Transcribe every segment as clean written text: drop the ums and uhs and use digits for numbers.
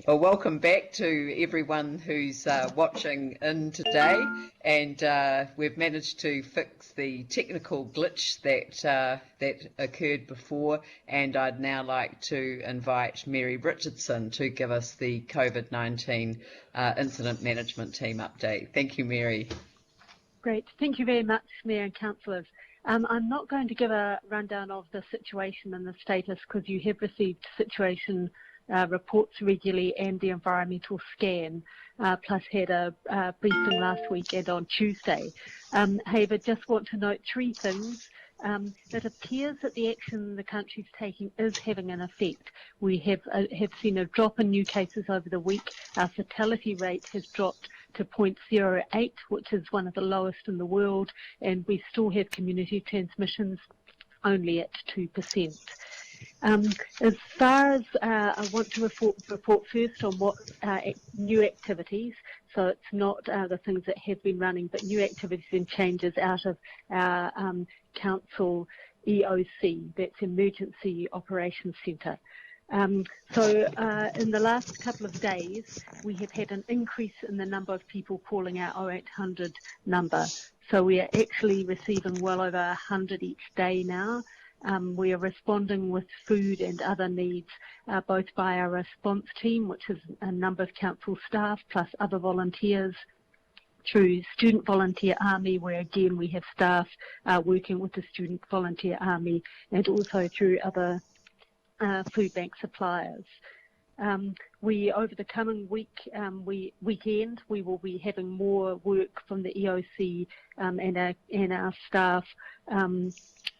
Well, welcome back to everyone who's watching in today, and we've managed to fix the technical glitch that occurred before, and I'd now like to invite Mary Richardson to give us the COVID-19 incident management team update. Thank you, Mary. Great, thank you very much, Mayor and Councillors. I'm not going to give a rundown of the situation and the status because you have received situation reports regularly and the environmental scan, plus had a briefing last week and on Tuesday. However, just want to note three things. It appears that the action the country's taking is having an effect. We have seen a drop in new cases over the week. Our fatality rate has dropped to 0.08, which is one of the lowest in the world, and we still have community transmissions only at 2%. As far as I want to report first on what new activities, so it's not the things that have been running, but new activities and changes out of our council EOC, that's Emergency Operations Centre. So in the last couple of days, we have had an increase in the number of people calling our 0800 number. So we are actually receiving well over 100 each day now. We are responding with food and other needs, both by our response team, which is a number of council staff, plus other volunteers, through Student Volunteer Army, where again we have staff working with the Student Volunteer Army, and also through other food bank suppliers. Over the coming weekend, we will be having more work from the EOC and our staff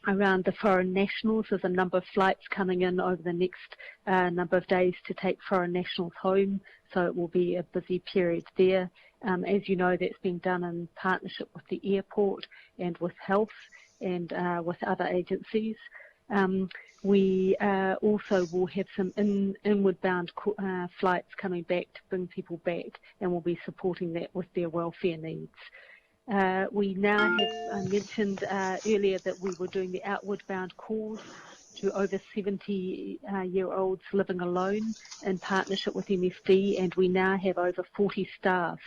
around the foreign nationals. There's a number of flights coming in over the next number of days to take foreign nationals home, so it will be a busy period there. As you know, that's been done in partnership with the airport and with health and with other agencies. We also will have some inward bound flights coming back to bring people back, and we'll be supporting that with their welfare needs. We now have, I mentioned earlier that we were doing the outward bound calls to over 70-year-olds living alone in partnership with MSD, and we now have over 40 staff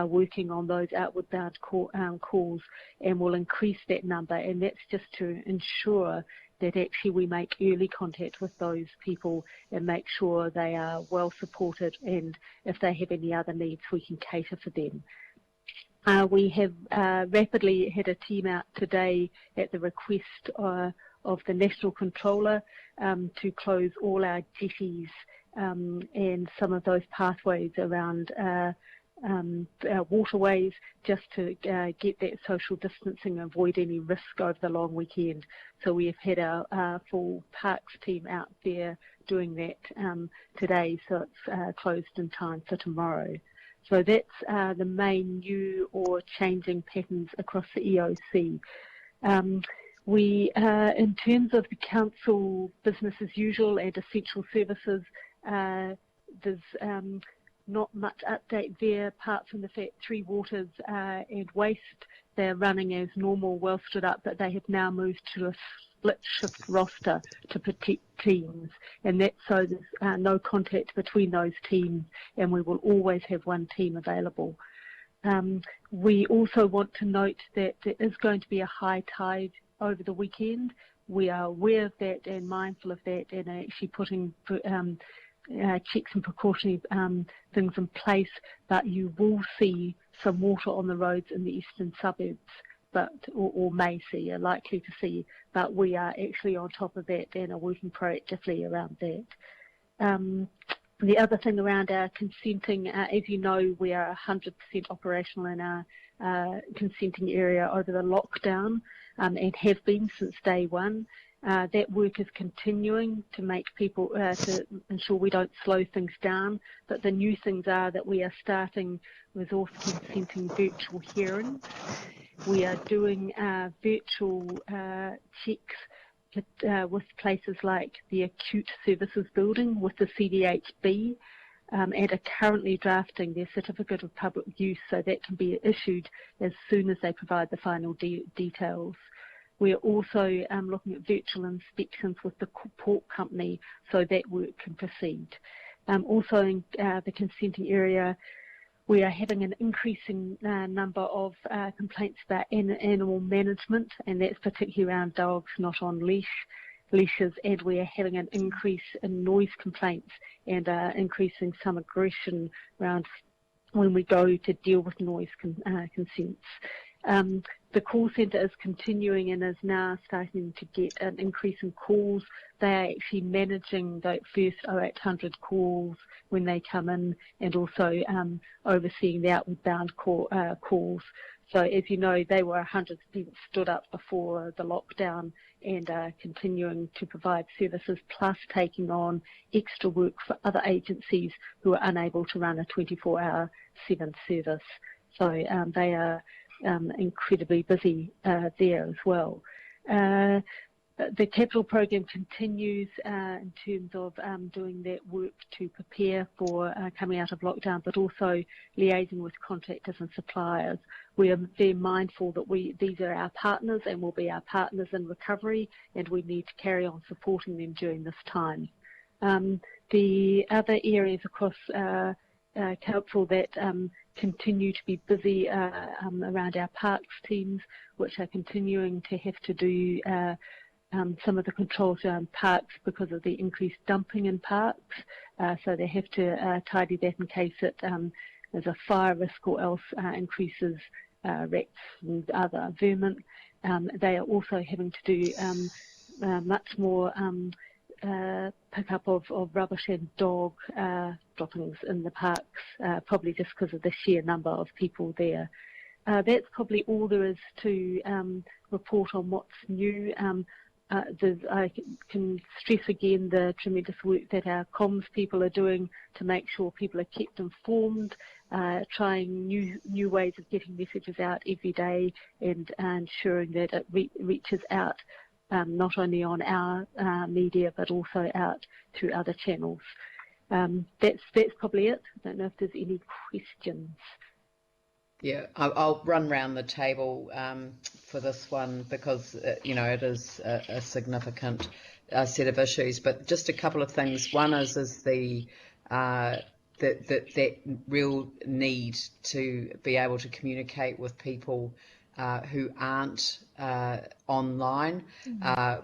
working on those outward bound calls, and we'll increase that number, and that's just to ensure that actually we make early contact with those people and make sure they are well supported, and if they have any other needs, we can cater for them. We have rapidly had a team out today at the request of the National Controller to close all our jetties and some of those pathways around waterways, just to get that social distancing and avoid any risk over the long weekend. So we have had our full parks team out there doing that today, so it's closed in time for tomorrow. So that's the main new or changing patterns across the EOC. We, in terms of the council business as usual and essential services, there's not much update there apart from the fact Three Waters and Waste, they're running as normal, well stood up, but they have now moved to a split shift roster to protect teams, and that's so there's no contact between those teams, and we will always have one team available. We also want to note that there is going to be a high tide over the weekend. We are aware of that and mindful of that, and are actually putting checks and precautionary things in place, but you will see some water on the roads in the eastern suburbs, or may see, are likely to see, but we are actually on top of that and are working proactively around that. The other thing around our consenting, as you know, we are 100% operational in our consenting area over the lockdown and have been since day one. That work is continuing to make people, to ensure we don't slow things down, but the new things are that we are starting resource consenting virtual hearings. We are doing virtual checks with places like the Acute Services Building with the CDHB, and are currently drafting their Certificate of Public Use, so that can be issued as soon as they provide the final details. We're also looking at virtual inspections with the port company, so that work can proceed. Also in the consenting area, we are having an increasing number of complaints about animal management, and that's particularly around dogs not on leashes, and we are having an increase in noise complaints and increasing some aggression around when we go to deal with noise consents. The call centre is continuing and is now starting to get an increase in calls. They are actually managing the first 0800 calls when they come in, and also overseeing the outward bound calls. So as you know, they were 100% stood up before the lockdown and are continuing to provide services, plus taking on extra work for other agencies who are unable to run a 24/7 service. So they are incredibly busy there as well. The capital program continues in terms of doing that work to prepare for coming out of lockdown, but also liaising with contractors and suppliers. We are very mindful that these are our partners and will be our partners in recovery, and we need to carry on supporting them during this time. The other areas across council that continue to be busy around our parks teams, which are continuing to have to do some of the controls around parks because of the increased dumping in parks. So they have to tidy that in case it there's a fire risk or else increases rats and other vermin. They are also having to do much more pick up of rubbish and dog droppings in the parks, probably just because of the sheer number of people there. That's probably all there is to report on what's new. I can stress again the tremendous work that our comms people are doing to make sure people are kept informed, trying new ways of getting messages out every day, and ensuring that it reaches out not only on our media but also out through other channels. That's probably it. I don't know if there's any questions. Yeah, I'll run round the table for this one because you know, it is a significant set of issues. But just a couple of things. One is the that real need to be able to communicate with people who aren't online,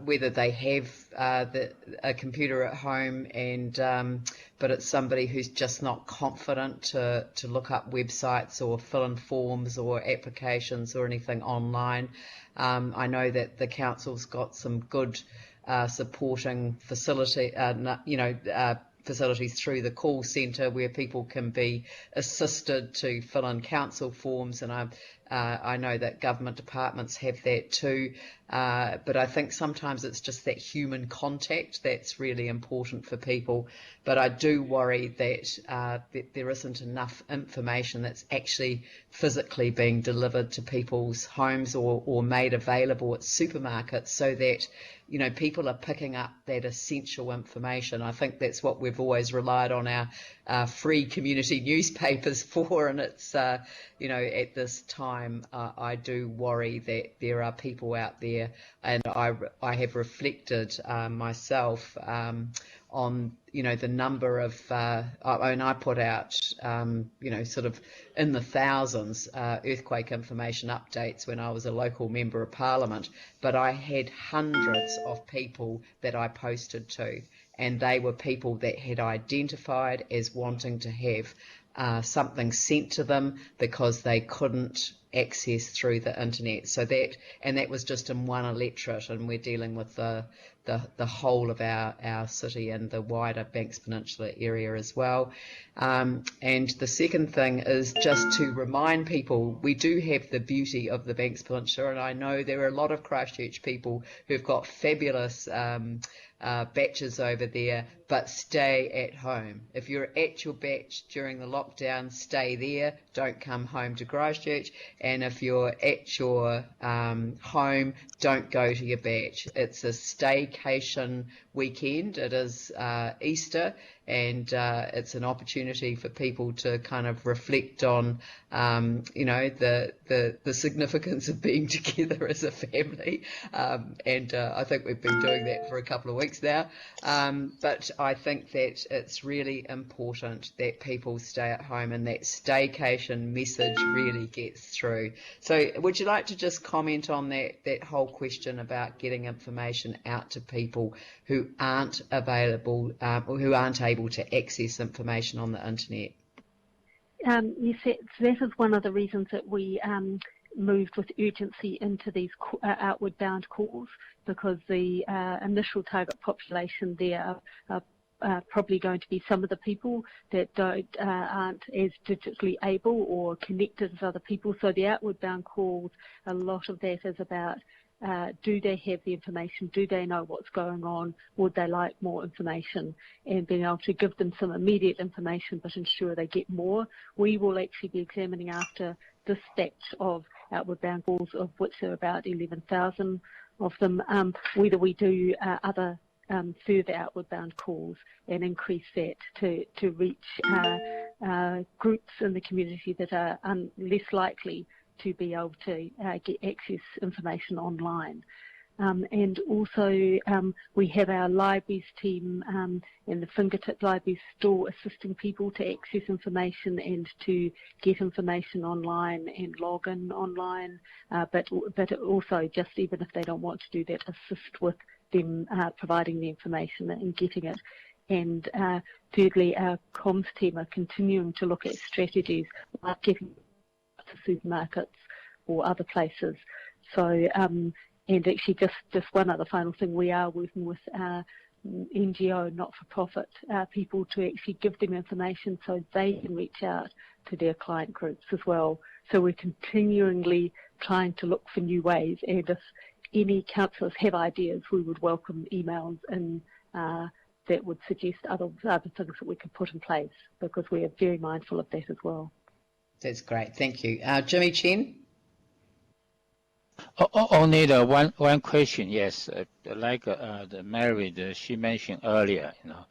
whether they have a computer at home and but it's somebody who's just not confident to look up websites or fill in forms or applications or anything online. I know that the council's got some good supporting facilities through the call centre where people can be assisted to fill in council forms, and I know that government departments have that too, but I think sometimes it's just that human contact that's really important for people. But I do worry that there isn't enough information that's actually physically being delivered to people's homes or made available at supermarkets, so that you know, people are picking up that essential information. I think that's what we've always relied on our free community newspapers for, and it's you know, at this time I do worry that there are people out there, and I have reflected myself on, you know, the number of I put out you know, sort of in the thousands earthquake information updates when I was a local member of parliament, but I had hundreds of people that I posted to, and they were people that had identified as wanting to have something sent to them because they couldn't access through the internet. So that was just in one electorate, and we're dealing with the whole of our city and the wider Banks Peninsula area as well. And the second thing is just to remind people we do have the beauty of the Banks Peninsula, and I know there are a lot of Christchurch people who've got fabulous batches over there, but stay at home. If you're at your batch during the lockdown, stay there, don't come home to Christchurch, and if you're at your home, don't go to your batch. It's a staycation weekend, it is Easter, and it's an opportunity for people to kind of reflect on, you know, the significance of being together as a family, and I think we've been doing that for a couple of weeks now, but I think that it's really important that people stay at home and that staycation message really gets through. So would you like to just comment on that whole question about getting information out to people who aren't available or who aren't able to access information on the internet? Yes, that is one of the reasons that we moved with urgency into these outward bound calls, because the initial target population there are probably going to be some of the people that aren't as digitally able or connected as other people. So the outward bound calls, a lot of that is about do they have the information, do they know what's going on, would they like more information, and being able to give them some immediate information but ensure they get more. We will actually be examining after this batch of outward bound calls, of which there are about 11,000 of them, whether we do other further outward bound calls and increase that to reach groups in the community that are less likely to be able to get access information online. And also we have our libraries team and the Fingertip Library Store assisting people to access information and to get information online and log in online, but also, just even if they don't want to do that, assist with them providing the information and getting it. And thirdly, our comms team are continuing to look at strategies like getting to supermarkets or other places. So, and actually just one other final thing, we are working with NGO, not-for-profit people to actually give them information so they can reach out to their client groups as well. So we're continually trying to look for new ways, and if any councillors have ideas, we would welcome emails and that would suggest other things that we could put in place, because we are very mindful of that as well. That's great, thank you. Jimmy Chen? Only the one question, yes, like the Mary, she mentioned earlier, you know,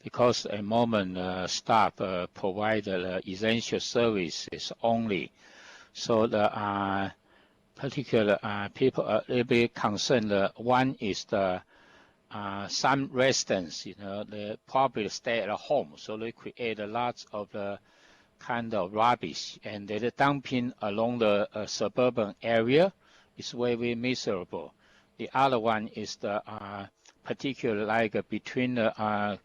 because at the moment staff provide essential services only, so the particular people are a little bit concerned. One is the some residents, you know, they probably stay at home, so they create a lot of the kind of rubbish, and they're dumping along the suburban area. It's very miserable. The other one is the particular, like between the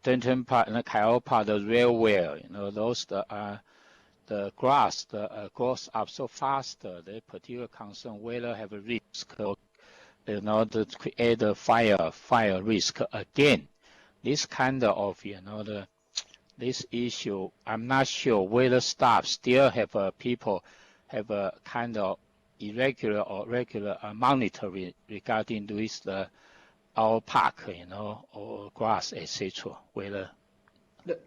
Denton Park and the Kyle Park, the railway, you know, those the grass grows up so fast. They particular concern whether have a risk, you know, to create a fire risk again. This kind of, you know, this issue, I'm not sure whether staff still have people have a kind of irregular or regular monitoring regarding this our park, you know, or grass, etc. Whether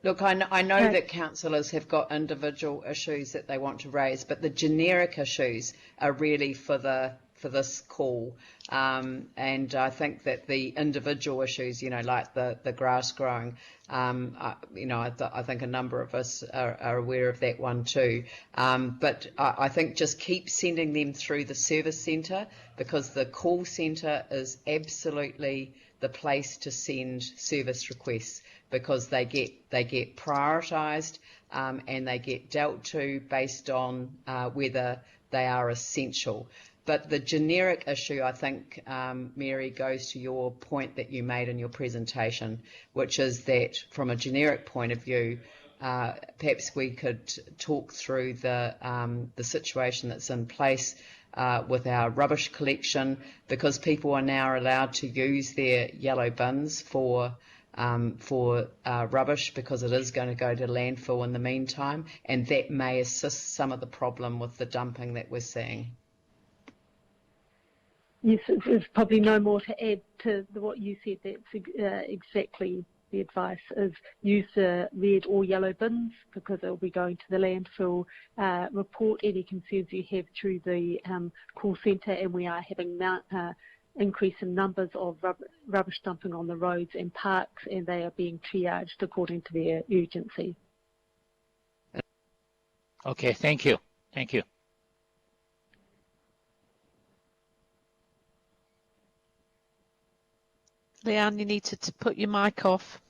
Look, I know that councillors have got individual issues that they want to raise, but the generic issues are really for this call, and I think that the individual issues, you know, like the grass growing, you know, I think a number of us are aware of that one too, but I think just keep sending them through the service centre, because the call centre is absolutely the place to send service requests, because they get prioritised and they get dealt to based on whether they are essential. But the generic issue, I think, Mary, goes to your point that you made in your presentation, which is that from a generic point of view, perhaps we could talk through the situation that's in place with our rubbish collection, because people are now allowed to use their yellow bins for rubbish, because it is going to go to landfill in the meantime, and that may assist some of the problem with the dumping that we're seeing. Yes, there's probably no more to add to what you said. That's exactly the advice, is use the red or yellow bins, because it will be going to the landfill. Report any concerns you have through the call centre, and we are having increase in numbers of rubbish dumping on the roads and parks, and they are being triaged according to their urgency. Okay, thank you. Thank you. Leanne, you need to put your mic off.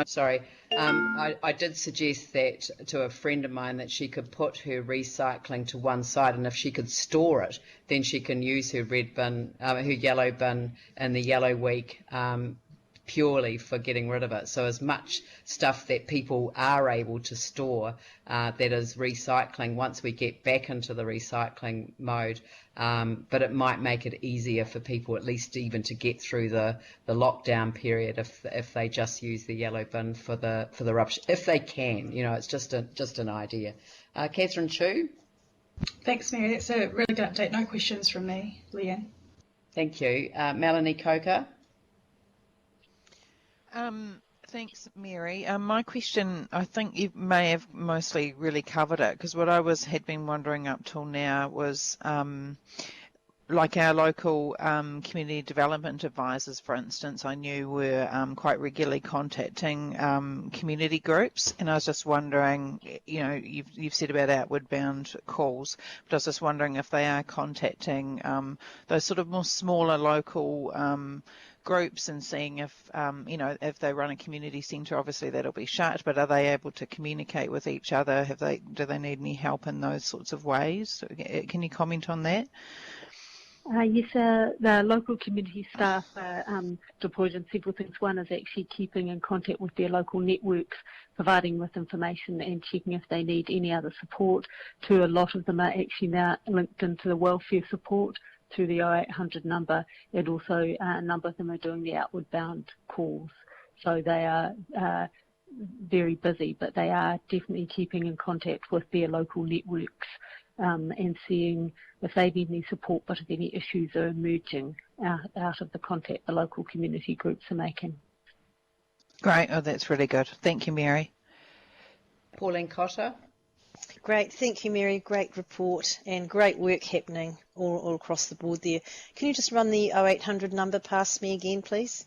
Sorry, I did suggest that to a friend of mine that she could put her recycling to one side, and if she could store it, then she can use her red bin, her yellow bin in the yellow week purely for getting rid of it. So as much stuff that people are able to store that is recycling once we get back into the recycling mode, but it might make it easier for people at least even to get through the lockdown period if they just use the yellow bin for the rubbish, if they can. You know, it's just an idea. Catherine Chu. Thanks, Mary. That's a really good update. No questions from me, Leanne. Thank you. Melanie Coker. Thanks, Mary. My question, I think you may have mostly really covered it, because what I had been wondering up till now was like our local community development advisors, for instance, I knew were quite regularly contacting community groups, and I was just wondering, you know, you've said about outward bound calls, but I was just wondering if they are contacting those sort of more smaller local groups and seeing if, you know, if they run a community centre, obviously that'll be shut, but are they able to communicate with each other? Do they need any help in those sorts of ways? Can you comment on that? Yes, the local community staff are deployed in several things. One is actually keeping in contact with their local networks, providing with information and checking if they need any other support. Two, a lot of them are actually now linked into the welfare support through the 0800 number, and also a number of them are doing the outward bound calls. So they are very busy, but they are definitely keeping in contact with their local networks and seeing if they need any support, but if any issues are emerging out of the contact the local community groups are making. Great. Oh, that's really good. Thank you, Mary. Pauline Cotter. Great, thank you, Mary. Great report and great work happening all across the board there. Can you just run the 0800 number past me again, please?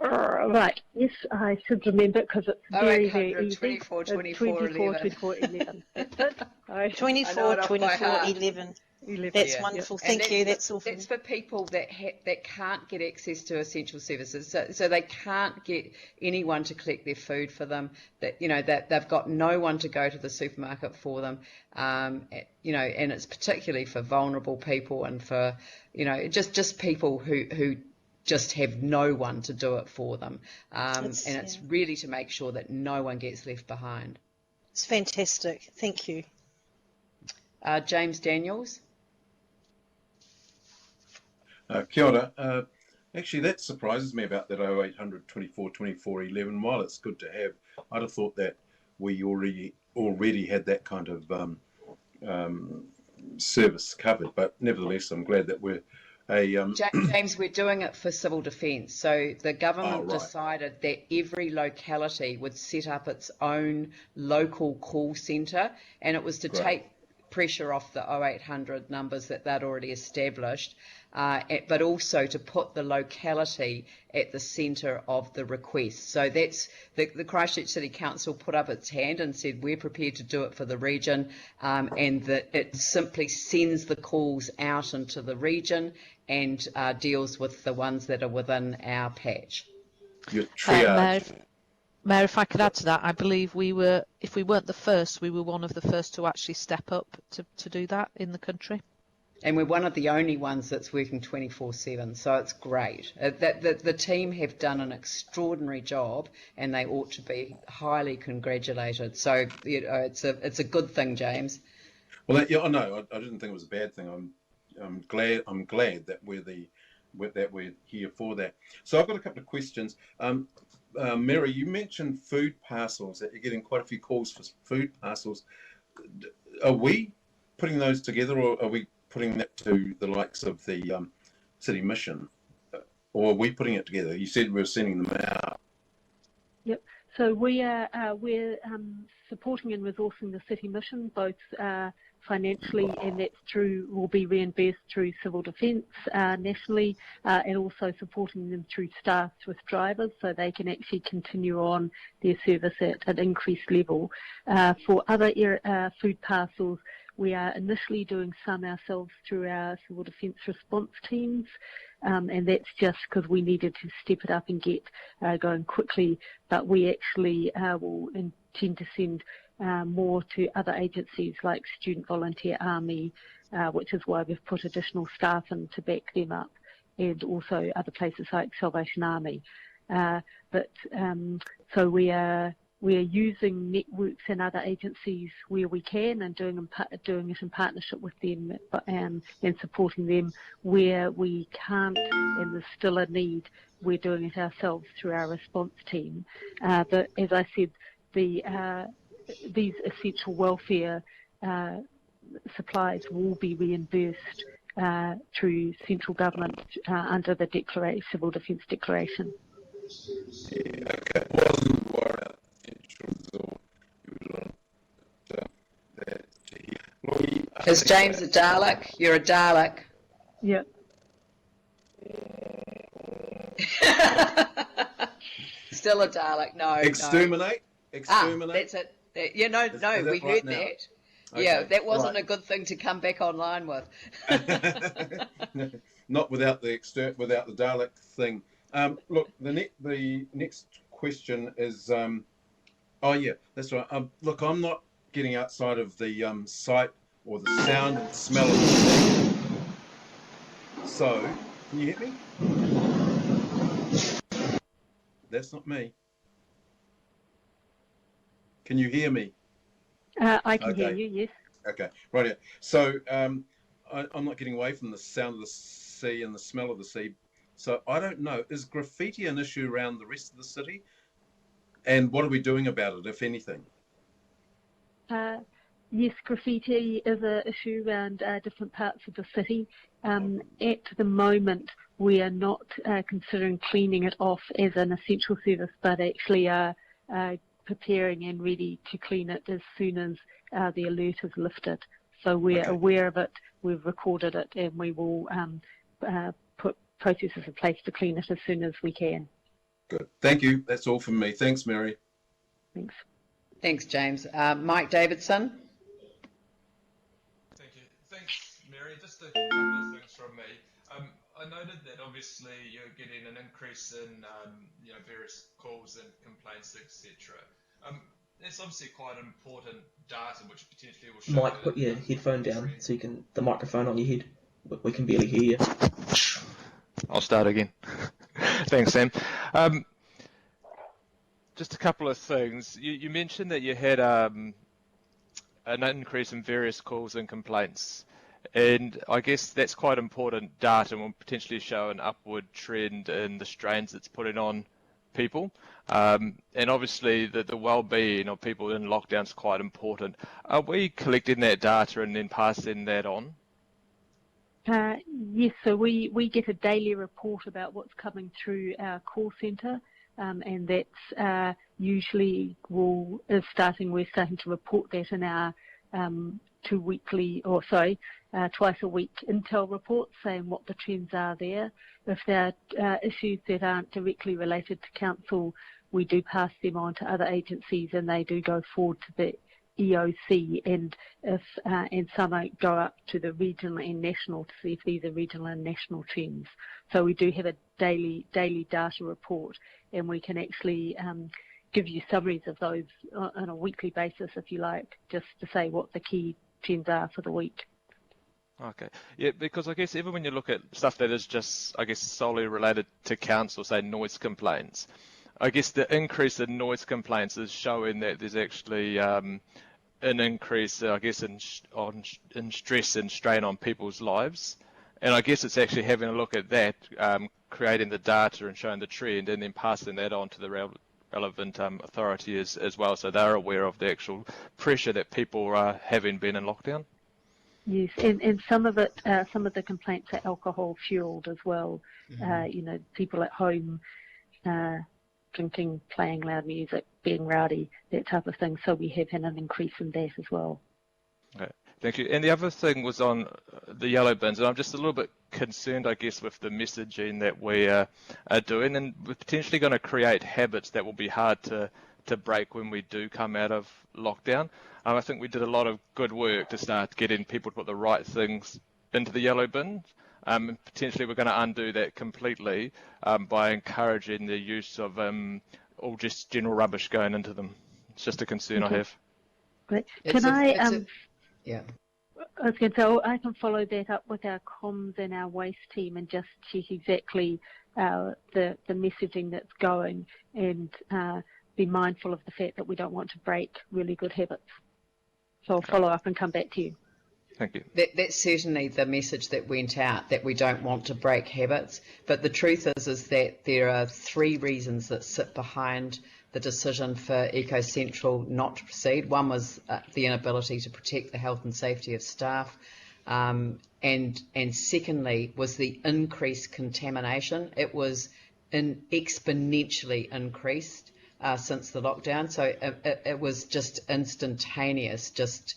Right, yes, I should remember because it's very, very easy. 24 24 11. 11. That's it. 24 24 11. That's wonderful. Thank you. That's all. That's for people that can't get access to essential services. So they can't get anyone to collect their food for them. That that they've got no one to go to the supermarket for them. And it's particularly for vulnerable people and for just people who just have no one to do it for them. It's really to make sure that no one gets left behind. It's fantastic. Thank you. James Daniels. Kia ora. Actually, that surprises me about that 0800 24 24 11. While it's good to have, I'd have thought that we already had that kind of service covered. But nevertheless, I'm glad that we're James, we're doing it for civil defence. So the government decided that every locality would set up its own local call centre, and it was to take pressure off the 0800 numbers that they'd already established, but also to put the locality at the centre of the request. So that's the Christchurch City Council put up its hand and said we're prepared to do it for the region, and that it simply sends the calls out into the region and deals with the ones that are within our patch. Your triage. Mayor, if I could add to that, I believe if we weren't the first, we were one of the first to actually step up to do that in the country. And we're one of the only ones that's working 24/7, so it's great. The team have done an extraordinary job, and they ought to be highly congratulated. So it's a good thing, James. Well, I didn't think it was a bad thing. I'm glad that we're here for that. So I've got a couple of questions. Mary, you mentioned food parcels, that you're getting quite a few calls for food parcels. Are we putting those together, or are we putting that to the likes of the City Mission? Or are we putting it together? You said we were sending them out. Yep. So we're supporting and resourcing the city mission, both financially, and that's will be reimbursed through civil defence nationally, and also supporting them through staff with drivers so they can actually continue on their service at an increased level. For other food parcels, we are initially doing some ourselves through our civil defence response teams, and that's just because we needed to step it up and get going quickly, but we actually will intend to send more to other agencies like Student Volunteer Army, which is why we've put additional staff in to back them up, and also other places like Salvation Army. So we are using networks and other agencies where we can, and doing it in partnership with them, and supporting them where we can't and there's still a need. We're doing it ourselves through our response team. But as I said, these essential welfare supplies will be reimbursed through central government under the Civil Defence Declaration. Yeah, okay. Wasn't worried about Is James a Dalek? You're a Dalek. Yep. Still a Dalek. No. Exterminate. Exterminate. That's it. We that heard right now? that. Okay, Yeah, that wasn't right. a good thing to come back online with. Not without the Dalek thing. Look, the next question is. Oh yeah, that's right. Look, I'm not getting outside of the sight or the sound and smell of the sea. So, can you hear me? That's not me. Can you hear me? I can hear you, yes. Okay, right here. So I'm not getting away from the sound of the sea and the smell of the sea. So I don't know. Is graffiti an issue around the rest of the city? And what are we doing about it, if anything? Yes, graffiti is an issue around different parts of the city. At the moment, we are not considering cleaning it off as an essential service, but actually are preparing and ready to clean it as soon as the alert is lifted. So we're aware of it, we've recorded it, and we will put processes in place to clean it as soon as we can. Good. Thank you. That's all from me. Thanks, Mary. Thanks. Thanks, James. Mike Davidson. Thank you. Thanks, Mary. Just a couple of things from me. I noted that obviously you're getting an increase in various calls and complaints, etc. That's obviously quite important data, which potentially will show. Mike, put your headphone down so you can the microphone on your head. We can barely hear you. I'll start again. Thanks, Sam. Just a couple of things. You mentioned that you had an increase in various calls and complaints, and I guess that's quite important data and will potentially show an upward trend in the strains it's putting on people. And obviously the well-being of people in lockdown is quite important. Are we collecting that data and then passing that on? Yes, so we get a daily report about what's coming through our call centre, and that's usually we're starting to report that in our twice a week intel reports, saying what the trends are there. If there are issues that aren't directly related to council, we do pass them on to other agencies, and they do go forward to the EOC, and some go up to the regional and national to see if these are regional and national trends. So we do have a daily data report, and we can actually give you summaries of those on a weekly basis, if you like, just to say what the key trends are for the week. Okay. Yeah, because I guess even when you look at stuff that is just, I guess, solely related to council, say noise complaints, I guess the increase in noise complaints is showing that there's actually an increase, I guess, in stress and strain on people's lives. And I guess it's actually having a look at that, creating the data and showing the trend, and then passing that on to the relevant authority as well, so they're aware of the actual pressure that people are having been in lockdown. Yes, and some of the complaints are alcohol fueled as well. Mm-hmm. People at home drinking, playing loud music, being rowdy, that type of thing. So we have had an increase in that as well. Okay, thank you. And the other thing was on the yellow bins, and I'm just a little bit concerned, I guess, with the messaging that we are doing, and we're potentially going to create habits that will be hard to break when we do come out of lockdown. I think we did a lot of good work to start getting people to put the right things into the yellow bin. And potentially we're going to undo that completely by encouraging the use of all just general rubbish going into them. It's just a concern I have. Great. Yeah. I was going to say, I can follow that up with our comms and our waste team and just check exactly the messaging that's going, and be mindful of the fact that we don't want to break really good habits. So I'll follow up and come back to you. Thank you. That's certainly the message that went out, that we don't want to break habits. But the truth is that there are 3 reasons that sit behind the decision for Eco Central not to proceed. One was the inability to protect the health and safety of staff, and secondly was the increased contamination. It was exponentially increased since the lockdown, so it was just instantaneous, just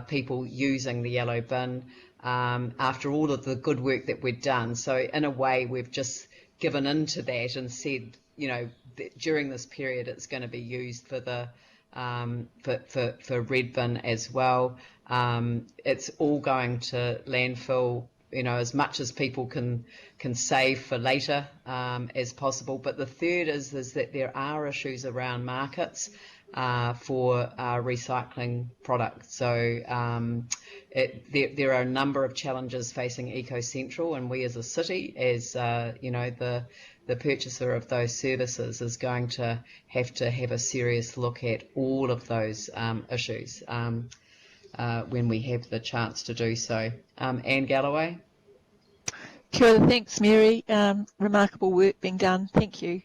people using the yellow bin after all of the good work that we'd done. So in a way, we've just given into that and said, you know, during this period it's going to be used for the for red bin as well. It's all going to landfill, you know, as much as people can save for later as possible. But the third is that there are issues around markets for recycling products. So there are a number of challenges facing Eco Central, and we as a city, as you know, the purchaser of those services is going to have a serious look at all of those issues when we have the chance to do so. Anne Galloway. Sure, thanks Mary. Remarkable work being done, thank you.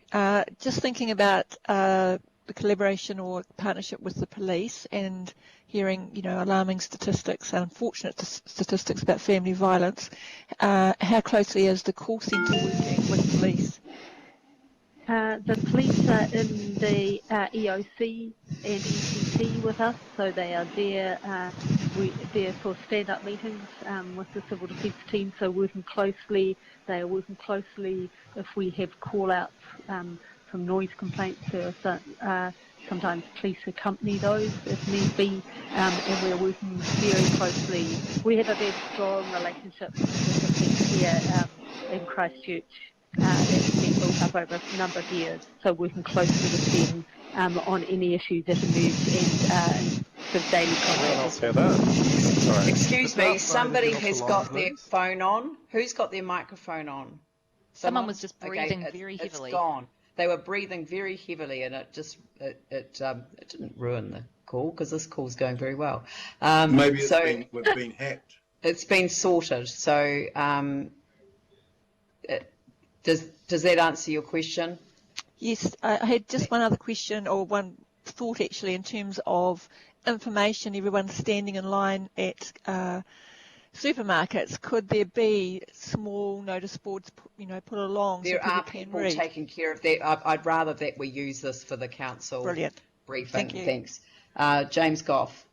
Just thinking about the collaboration or partnership with the police, and hearing, you know, alarming statistics, unfortunate statistics about family violence. How closely is the call centre working with police? The police are in the EOC and ECT with us, so they are there. We're there for stand-up meetings with the civil defence team, so working closely. They are working closely if we have call-outs from noise complaints. Sometimes police accompany those if need be, and we're working very closely. We have a very strong relationship with the police here in Christchurch. It's been built up over a number of years, so working closely with them on any issues that emerge and the daily contact. Excuse me, somebody has got their phone on. Who's got their microphone on? Someone was just breathing very heavily. It's gone. They were breathing very heavily, and it didn't ruin the call, because this call's going very well. Maybe we've been hacked. It's been sorted. So does that answer your question? Yes, I had just one other question, or one thought actually, in terms of information. Everyone's standing in line at supermarkets. Could there be small notice boards, you know, put along? There so are people taking care of that. I'd rather that we use this for the council briefing. Thank you. Thanks. James Goff.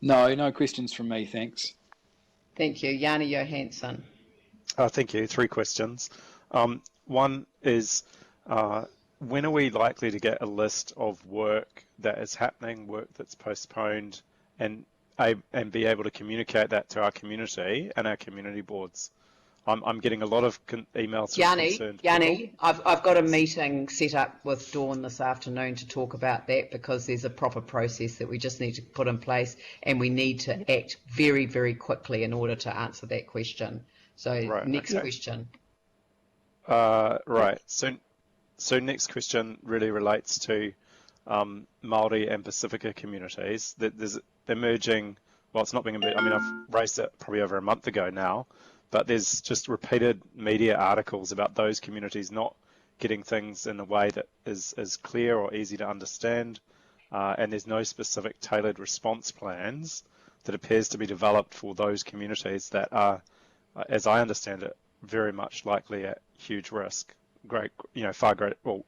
No questions from me, thanks. Thank you. Jani Johansson. Thank you. 3 questions. One is, when are we likely to get a list of work that is happening, work that's postponed, and be able to communicate that to our community and our community boards? I'm getting a lot of emails from concerned people. I've got a meeting set up with Dawn this afternoon to talk about that, because there's a proper process that we just need to put in place, and we need to act very, very quickly in order to answer that question. So next question. Right. So next question really relates to Māori and Pacifica communities. There's emerging, well, it's not being, I mean, I've raised it probably over a month ago now, but there's just repeated media articles about those communities not getting things in a way that is clear or easy to understand, and there's no specific tailored response plans that appears to be developed for those communities that are, as I understand it, very much likely at huge risk. far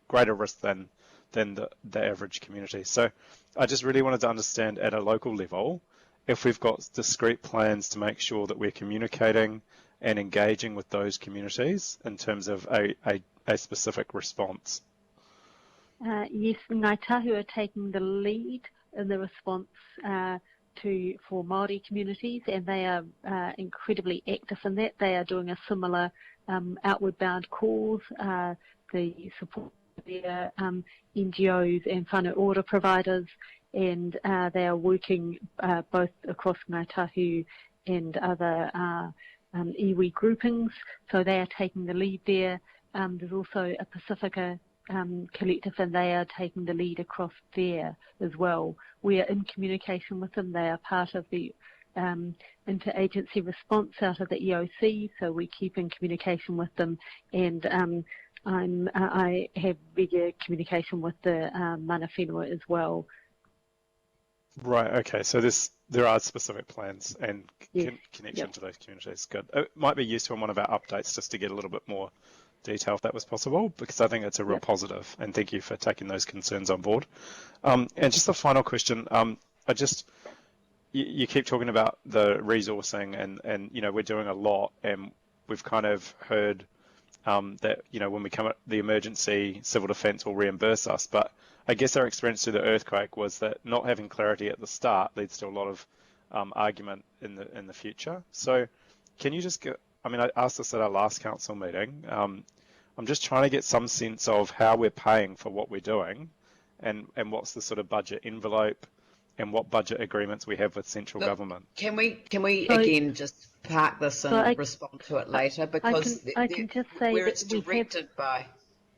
greater risk than the average community. So I just really wanted to understand at a local level if we've got discrete plans to make sure that we're communicating and engaging with those communities in terms of a specific response. Yes, Ngāi Tahu are taking the lead in the response for Māori communities, and they are incredibly active in that. They are doing a similar outward bound calls, the support of their NGOs and whānau order providers, and they are working both across Ngāi Tahu and other iwi groupings, so they are taking the lead there. There's also a Pacifica collective, and they are taking the lead across there as well. We are in communication with them. They are part of the interagency response out of the EOC, so we keep in communication with them, and I have regular communication with the mana whenua as well. Right, okay, so there are specific plans and connection to those communities. Good. It might be useful in one of our updates just to get a little bit more detail if that was possible, because I think it's a real positive, and thank you for taking those concerns on board. And just a final question, you keep talking about the resourcing, and we're doing a lot, and we've kind of heard that when we come at the emergency, civil defence will reimburse us, but I guess our experience through the earthquake was that not having clarity at the start leads to a lot of argument in the future. So can you just I asked this at our last council meeting. I'm just trying to get some sense of how we're paying for what we're doing, and what's the sort of budget envelope, and what budget agreements we have with central government. Can we again just park this and respond to it later, because I can just say where it's directed by,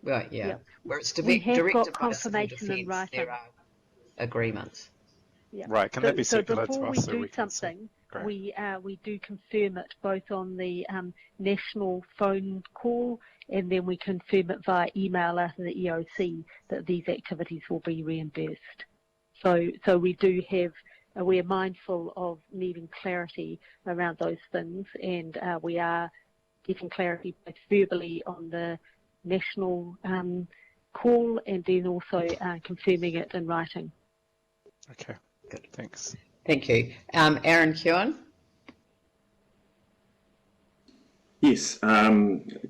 where it's directed by civil defence, there are agreements. Yeah. Right, can that be circulated to us? So before we do something, we do confirm it both on the national phone call, and then we confirm it via email out of the EOC that these activities will be reimbursed. So we do have, we are mindful of needing clarity around those things, and we are getting clarity both verbally on the national call, and then also confirming it in writing. Okay, good. Thanks. Thank you. Erin Cure. Yes,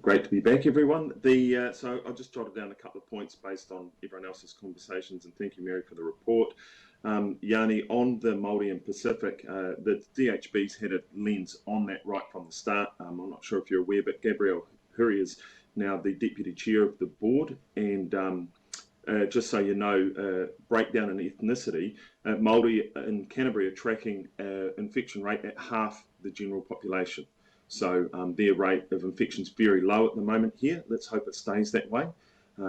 great to be back, everyone. So I've just jotted down a couple of points based on everyone else's conversations, and thank you, Mary, for the report. Yanni, on the Māori and Pacific, the DHB's had a lens on that right from the start. I'm not sure if you're aware, but Gabrielle Huri is now the Deputy Chair of the board, and just so you know, breakdown in ethnicity, Māori in Canterbury are tracking infection rate at half the general population. So their rate of infection is very low at the moment here. Let's hope it stays that way.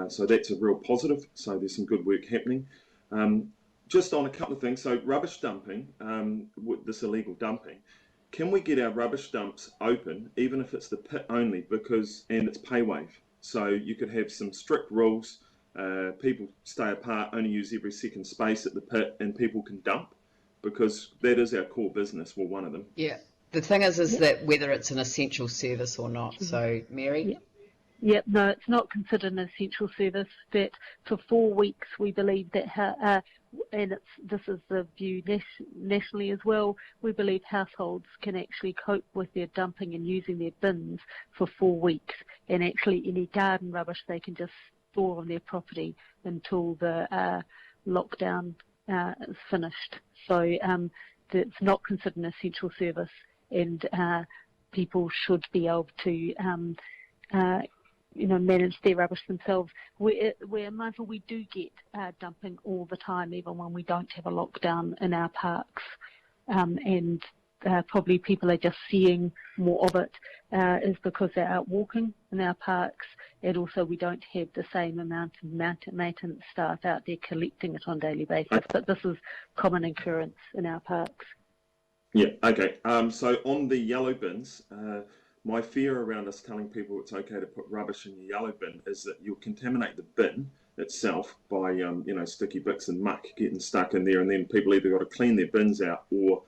So that's a real positive. So there's some good work happening. Just on a couple of things. So rubbish dumping, with this illegal dumping, can we get our rubbish dumps open, even if it's the pit only, and it's pay wave? So you could have some strict rules. People stay apart, only use every second space at the pit, and people can dump, because that is our core business. Well, one of them. Yeah. The thing is that whether it's an essential service or not. So, Mary? Yep, no, it's not considered an essential service. That for 4 weeks we believe that, and this is the view nationally as well, we believe households can actually cope with their dumping and using their bins for 4 weeks, and actually any garden rubbish they can just store on their property until the lockdown is finished. So it's not considered an essential service, and people should be able to manage their rubbish themselves. We're mindful we do get dumping all the time, even when we don't have a lockdown in our parks, and probably people are just seeing more of it is because they're out walking in our parks, and also we don't have the same amount of maintenance staff out there collecting it on a daily basis, but this is common occurrence in our parks. Yeah, okay. So on the yellow bins, my fear around us telling people it's okay to put rubbish in your yellow bin is that you'll contaminate the bin itself by, sticky bits and muck getting stuck in there, and then people either got to clean their bins out or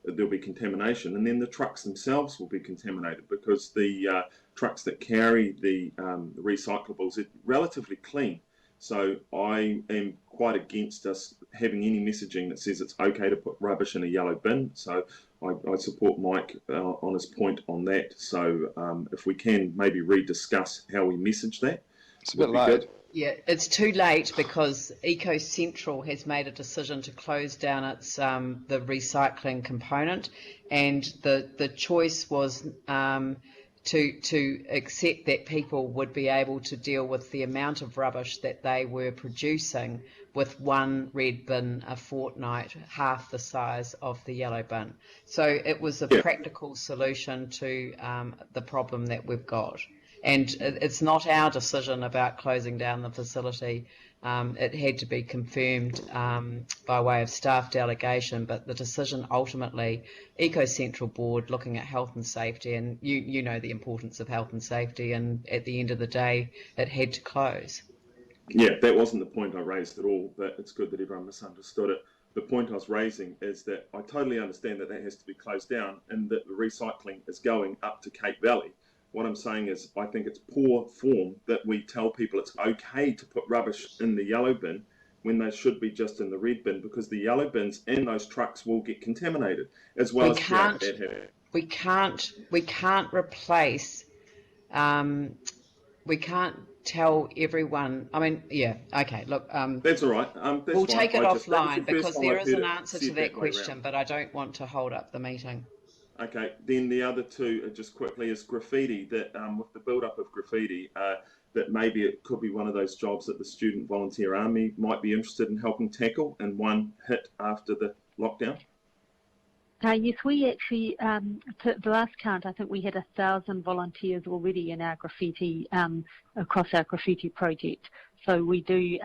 there'll be contamination, and then the trucks themselves will be contaminated because the trucks that carry the recyclables are relatively clean. So I am quite against us having any messaging that says it's okay to put rubbish in a yellow bin. So I support Mike on his point on that. So if we can maybe rediscuss how we message that. It's a bit late. Yeah, it's too late because Eco Central has made a decision to close down its the recycling component, and the choice was to accept that people would be able to deal with the amount of rubbish that they were producing with one red bin a fortnight, half the size of the yellow bin. So it was a practical solution to the problem that we've got. And it's not our decision about closing down the facility. It had to be confirmed by way of staff delegation, but the decision ultimately, Eco Central Board looking at health and safety, and you know the importance of health and safety, and at the end of the day, it had to close. Yeah, that wasn't the point I raised at all, but it's good that everyone misunderstood it. The point I was raising is that I totally understand that has to be closed down and that the recycling is going up to Cape Valley. What I'm saying is I think it's poor form that we tell people it's okay to put rubbish in the yellow bin when they should be just in the red bin, because the yellow bins and those trucks will get contaminated as well. We can't replace. We can't tell everyone. I mean, yeah, okay. Look, that's all right. We'll take it offline because there is an answer to that question, but I don't want to hold up the meeting. Okay, then the other two, just quickly, is graffiti. That with the build-up of graffiti, that maybe it could be one of those jobs that the Student Volunteer Army might be interested in helping tackle in one hit after the lockdown. Yes, we actually, to the last count, I think we had 1,000 volunteers already in our graffiti, across our graffiti project. So we do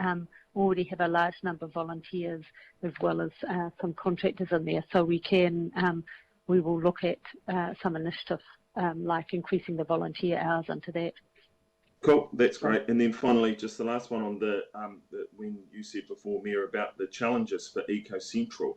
already have a large number of volunteers as well as some contractors in there. So we can. We will look at some initiative like increasing the volunteer hours into that. Cool, that's great. And then finally, just the last one on the when you said before, Mayor, about the challenges for Eco Central.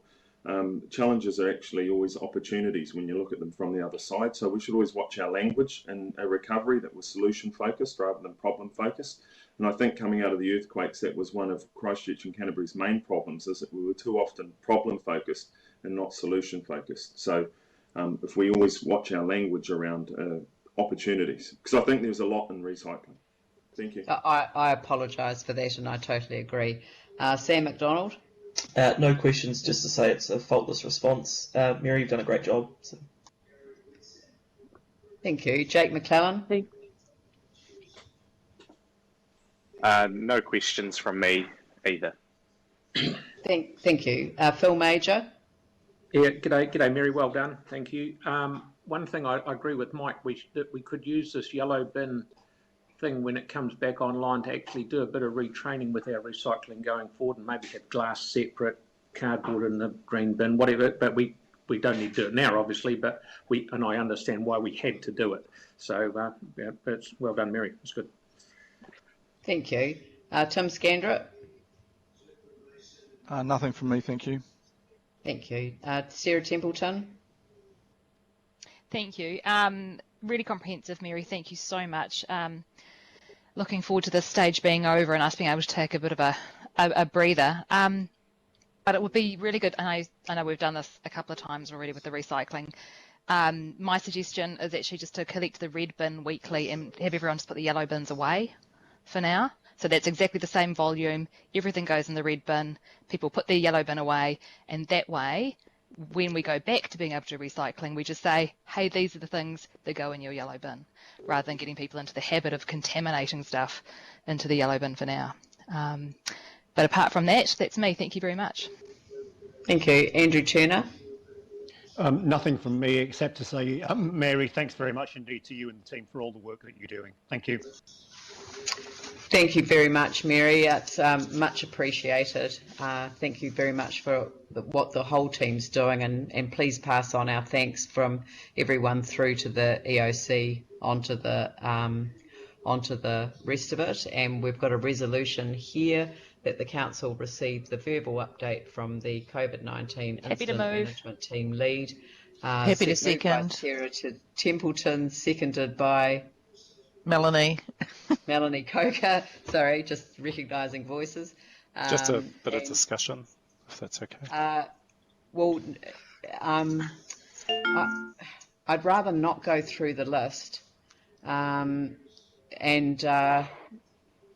Challenges are actually always opportunities when you look at them from the other side. So we should always watch our language in a recovery that was solution focused rather than problem focused. And I think coming out of the earthquakes, that was one of Christchurch and Canterbury's main problems, is that we were too often problem focused and not solution focused. So if we always watch our language around opportunities, because I think there's a lot in recycling. Thank you. I apologise for that, and I totally agree. Sam McDonald? No questions, just to say it's a faultless response. Mary, you've done a great job. So. Thank you. Jake McClellan? No questions from me either. Thank you. Phil Major? Yeah, g'day Mary, well done, thank you. One thing I agree with Mike, that we could use this yellow bin thing when it comes back online to actually do a bit of retraining with our recycling going forward, and maybe have glass separate, cardboard in the green bin, whatever, but we don't need to do it now, obviously, but and I understand why we had to do it. So, yeah, it's well done, Mary, it's good. Thank you. Tim Scandrick? Nothing from me, thank you. Thank you. Sarah Templeton? Thank you. Really comprehensive, Mary. Thank you so much. Looking forward to this stage being over and us being able to take a bit of a breather. But it would be really good, and I know we've done this a couple of times already with the recycling. My suggestion is actually just to collect the red bin weekly and have everyone just put the yellow bins away for now. So that's exactly the same volume. Everything goes in the red bin. People put their yellow bin away, and that way, when we go back to being able to do recycling, we just say, hey, these are the things that go in your yellow bin, rather than getting people into the habit of contaminating stuff into the yellow bin for now. But apart from that, that's me. Thank you very much. Thank you. Andrew Turner? Nothing from me except to say, Mary, thanks very much indeed to you and the team for all the work that you're doing. Thank you. Thank you very much, Mary. It's much appreciated. Thank you very much for what the whole team's doing, and please pass on our thanks from everyone through to the EOC onto the rest of it. And we've got a resolution here that the council receive the verbal update from the COVID-19 Happy to incident move. management team lead. Happy to Moved by second. Sarah Templeton, seconded by Melanie. Melanie Coker. Sorry, just recognising voices. Just a bit of discussion, if that's okay. Well, I'd rather not go through the list. I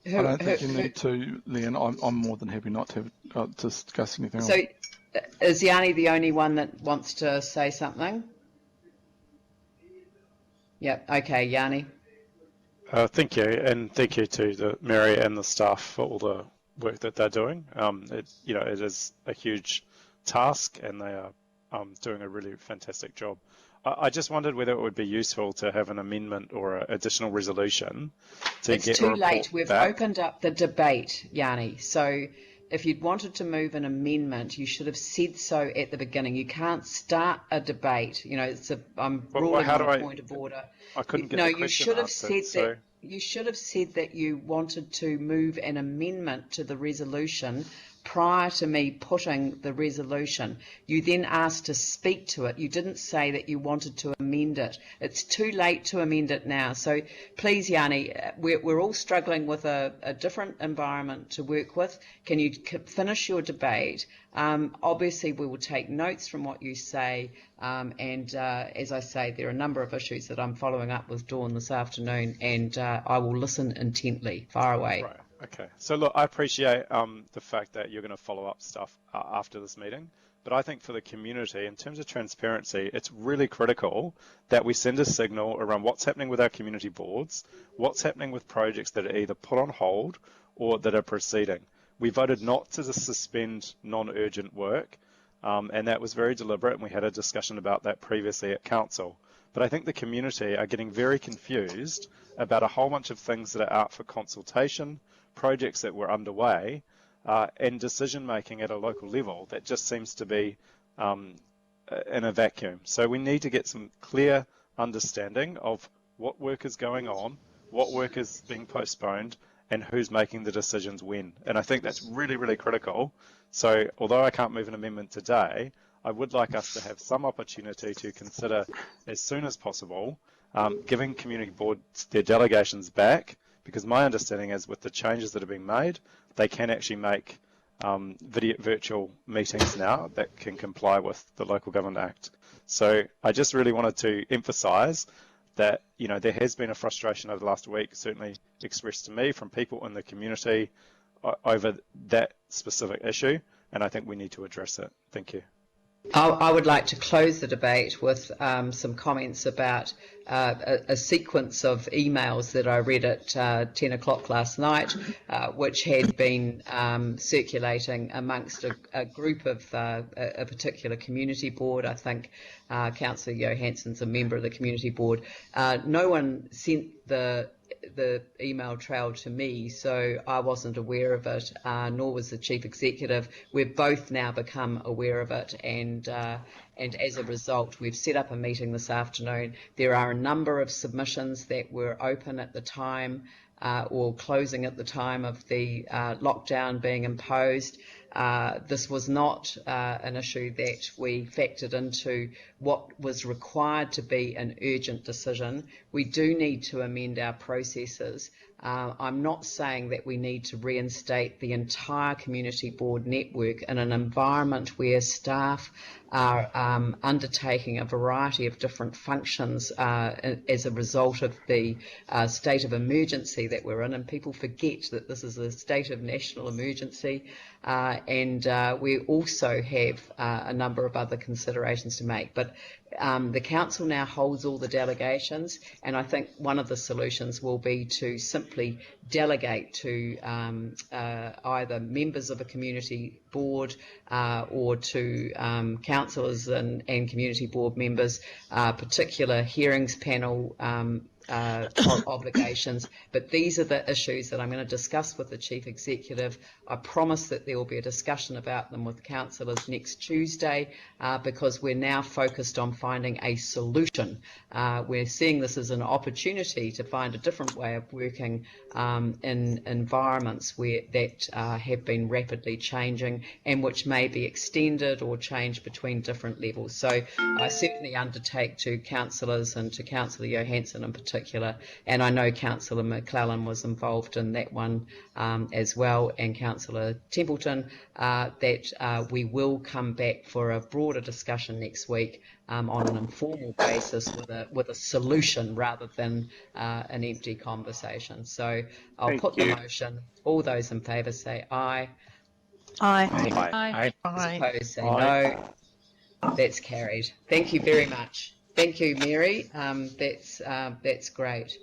don't think you need to, Leon. I'm more than happy not to discuss anything else. So, is Yanni the only one that wants to say something? Yep. Okay, Yanni. Thank you, and thank you to Mary and the staff for all the work that they're doing. It is a huge task, and they are doing a really fantastic job. I just wondered whether it would be useful to have an amendment or an additional resolution to It's get a too report late. We've back. opened up the debate, Yanni. So if you'd wanted to move an amendment, you should have said so at the beginning. You can't start a debate. You know, I'm ruling on a point of order. I couldn't get No, the you question should have answered, said that. You should have said that you wanted to move an amendment to the resolution prior to me putting the resolution. You then asked to speak to it. You didn't say that you wanted to amend it. It's too late to amend it now. So please, Yanni, we're all struggling with a different environment to work with. Can you finish your debate? Obviously, we will take notes from what you say. As I say, there are a number of issues that I'm following up with Dawn this afternoon, and I will listen intently. Far away. Right. Okay. So look, I appreciate the fact that you're going to follow up stuff after this meeting, but I think for the community, in terms of transparency, it's really critical that we send a signal around what's happening with our community boards, what's happening with projects that are either put on hold or that are proceeding. We voted not to suspend non-urgent work, and that was very deliberate, and we had a discussion about that previously at council. But I think the community are getting very confused about a whole bunch of things that are out for consultation, projects that were underway, and decision making at a local level that just seems to be in a vacuum. So we need to get some clear understanding of what work is going on, what work is being postponed, and who's making the decisions when. And I think that's really, really critical. So although I can't move an amendment today, I would like us to have some opportunity to consider as soon as possible giving community boards their delegations back, because my understanding is with the changes that are being made, they can actually make virtual meetings now that can comply with the Local Government Act. So I just really wanted to emphasise that, you know, there has been a frustration over the last week, certainly expressed to me from people in the community over that specific issue, and I think we need to address it. Thank you. I would like to close the debate with some comments about a sequence of emails that I read at 10 o'clock last night, which had been circulating amongst a group of a particular community board. I think Councillor Johansson's a member of the community board. No one sent the email trail to me, so I wasn't aware of it, nor was the chief executive. We've both now become aware of it, and as a result, we've set up a meeting this afternoon. There are a number of submissions that were open at the time or closing at the time of the lockdown being imposed. This was not an issue that we factored into what was required to be an urgent decision. We do need to amend our processes. I'm not saying that we need to reinstate the entire community board network in an environment where staff are undertaking a variety of different functions as a result of the state of emergency that we're in, and people forget that this is a state of national emergency, and we also have a number of other considerations to make. But the council now holds all the delegations, and I think one of the solutions will be to simply delegate to either members of a community board or to councillors and community board members particular hearings panel obligations. But these are the issues that I'm going to discuss with the Chief Executive. I promise that there will be a discussion about them with councillors next Tuesday, because we're now focused on finding a solution. We're seeing this as an opportunity to find a different way of working in environments that have been rapidly changing and which may be extended or changed between different levels. So I certainly undertake to councillors and to Councillor Johansson in particular, and I know Councillor McClellan was involved in that one as well, and Councillor Templeton, that we will come back for a broader discussion next week on an informal basis with a solution rather than an empty conversation. So I'll put the motion. All those in favour say aye. Aye. Aye. Aye. Opposed say no. That's carried. Thank you very much. Thank you, Mary. That's great.